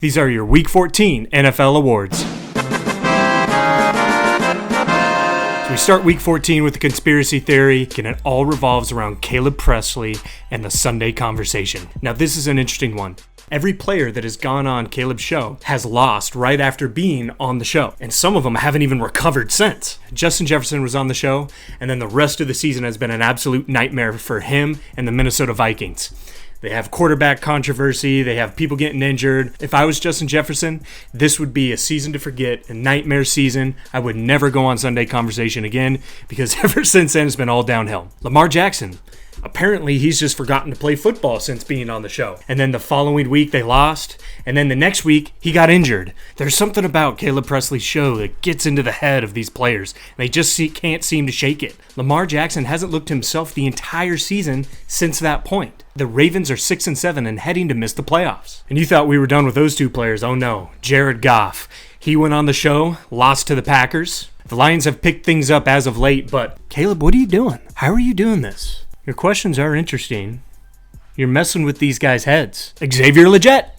These are your Week 14 NFL awards. So we start Week 14 with the conspiracy theory, and it all revolves around Caleb Pressley and the Sunday conversation. Now this is an interesting one. Every player that has gone on Caleb's show has lost right after being on the show, and some of them haven't even recovered since. Justin Jefferson was on the show, and then the rest of the season has been an absolute nightmare for him and the Minnesota Vikings. They have quarterback controversy. They have people getting injured. If I was Justin Jefferson, this would be a season to forget, a nightmare season. I would never go on Sunday Conversation again because ever since then, it's been all downhill. Lamar Jackson. Apparently, he's just forgotten to play football since being on the show. And then the following week, they lost. And then the next week, he got injured. There's something about Caleb Pressley's show that gets into the head of these players. They just can't seem to shake it. Lamar Jackson hasn't looked himself the entire season since that point. The Ravens are 6-7 and heading to miss the playoffs. And you thought we were done with those two players. Oh no, Jared Goff. He went on the show, lost to the Packers. The Lions have picked things up as of late, but Caleb, what are you doing? How are you doing this? Your questions are interesting. You're messing with these guys' heads. Xavier Legette.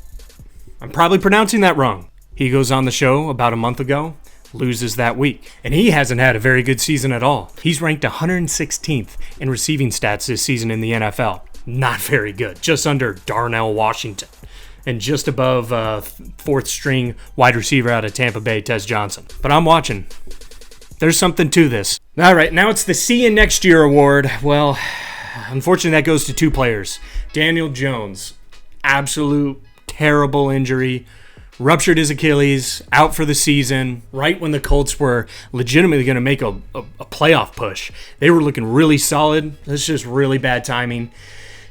I'm probably pronouncing that wrong. He goes on the show about a month ago, loses that week. And he hasn't had a very good season at all. He's ranked 116th in receiving stats this season in the NFL. Not very good. Just under Darnell Washington. And just above fourth string wide receiver out of Tampa Bay, Tez Johnson. But I'm watching. There's something to this. All right, now it's the See You Next Year award. Well, unfortunately, that goes to two players. Daniel Jones, absolute terrible injury, ruptured his Achilles, out for the season, right when the Colts were legitimately going to make a playoff push. They were looking really solid. That's just really bad timing.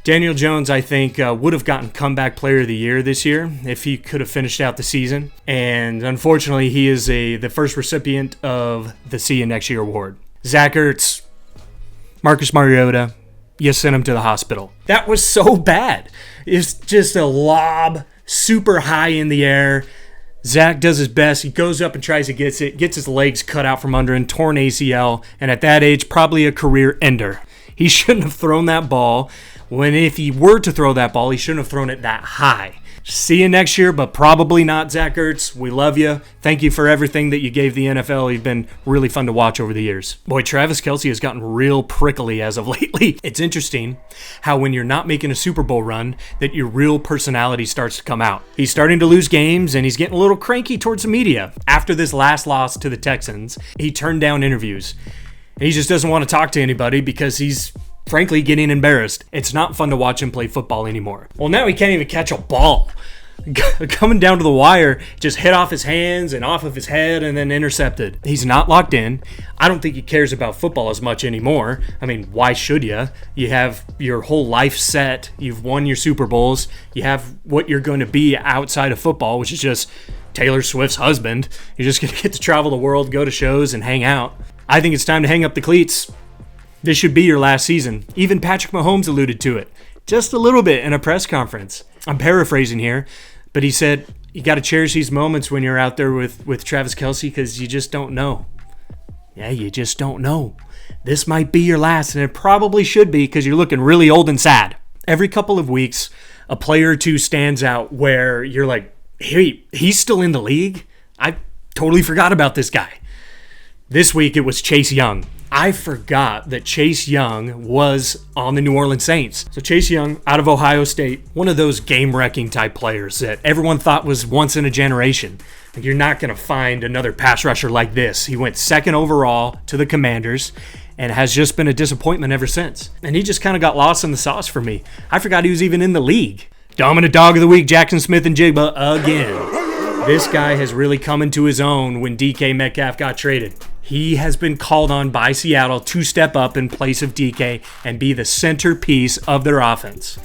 Daniel Jones, I think, would have gotten Comeback Player of the Year this year if he could have finished out the season. And unfortunately, he is the first recipient of the See You Next Year award. Zach Ertz, Marcus Mariota, you sent him to the hospital. That was so bad. It's just a lob, super high in the air. Zach does his best. He goes up and tries to get it, gets his legs cut out from under him, torn ACL, and at that age, probably a career ender. He shouldn't have thrown that ball. When if he were to throw that ball, he shouldn't have thrown it that high. See you next year, but probably not, Zach Ertz. We love you. Thank you for everything that you gave the NFL. You've been really fun to watch over the years. Boy, Travis Kelce has gotten real prickly as of lately. It's interesting how when you're not making a Super Bowl run, that your real personality starts to come out. He's starting to lose games, and he's getting a little cranky towards the media. After this last loss to the Texans, he turned down interviews. And he just doesn't want to talk to anybody because he's frankly getting embarrassed. It's not fun to watch him play football anymore. Well, now he can't even catch a ball. Coming down to the wire, just hit off his hands and off of his head and then intercepted. He's not locked in. I don't think he cares about football as much anymore. I mean, why should you? You have your whole life set. You've won your Super Bowls. You have what you're going to be outside of football, which is just Taylor Swift's husband. You're just going to get to travel the world, go to shows, and hang out. I think it's time to hang up the cleats. This should be your last season. Even Patrick Mahomes alluded to it just a little bit in a press conference. I'm paraphrasing here, but he said, you got to cherish these moments when you're out there with Travis Kelce because you just don't know. Yeah, you just don't know. This might be your last, and it probably should be because you're looking really old and sad. Every couple of weeks, a player or two stands out where you're like, hey, he's still in the league? I totally forgot about this guy. This week, it was Chase Young. I forgot that Chase Young was on the New Orleans Saints. So Chase Young, out of Ohio State, one of those game-wrecking type players that everyone thought was once in a generation. Like, you're not going to find another pass rusher like this. He went second overall to the Commanders and has just been a disappointment ever since. And he just kind of got lost in the sauce for me. I forgot he was even in the league. Dominant Dog of the Week, Jackson Smith-Njigba again. This guy has really come into his own when DK Metcalf got traded. He has been called on by Seattle to step up in place of DK and be the centerpiece of their offense.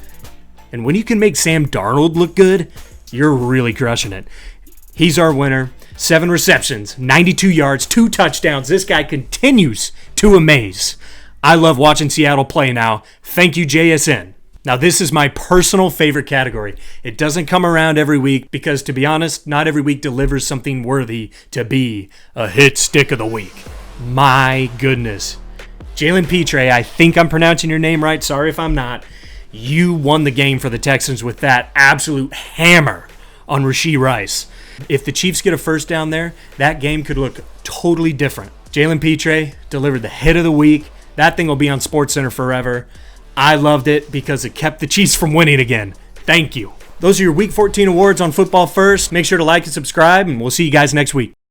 And when you can make Sam Darnold look good, you're really crushing it. He's our winner. 7 receptions, 92 yards, 2 touchdowns. This guy continues to amaze. I love watching Seattle play now. Thank you, JSN. Now, this is my personal favorite category. It doesn't come around every week because, to be honest, not every week delivers something worthy to be a hit stick of the week. My goodness. Jalen Petre, I think I'm pronouncing your name right. Sorry if I'm not. You won the game for the Texans with that absolute hammer on Rashee Rice. If the Chiefs get a first down there, that game could look totally different. Jalen Petre delivered the hit of the week. That thing will be on SportsCenter forever. I loved it because it kept the Chiefs from winning again. Thank you. Those are your Week 14 awards on Football First. Make sure to like and subscribe, and we'll see you guys next week.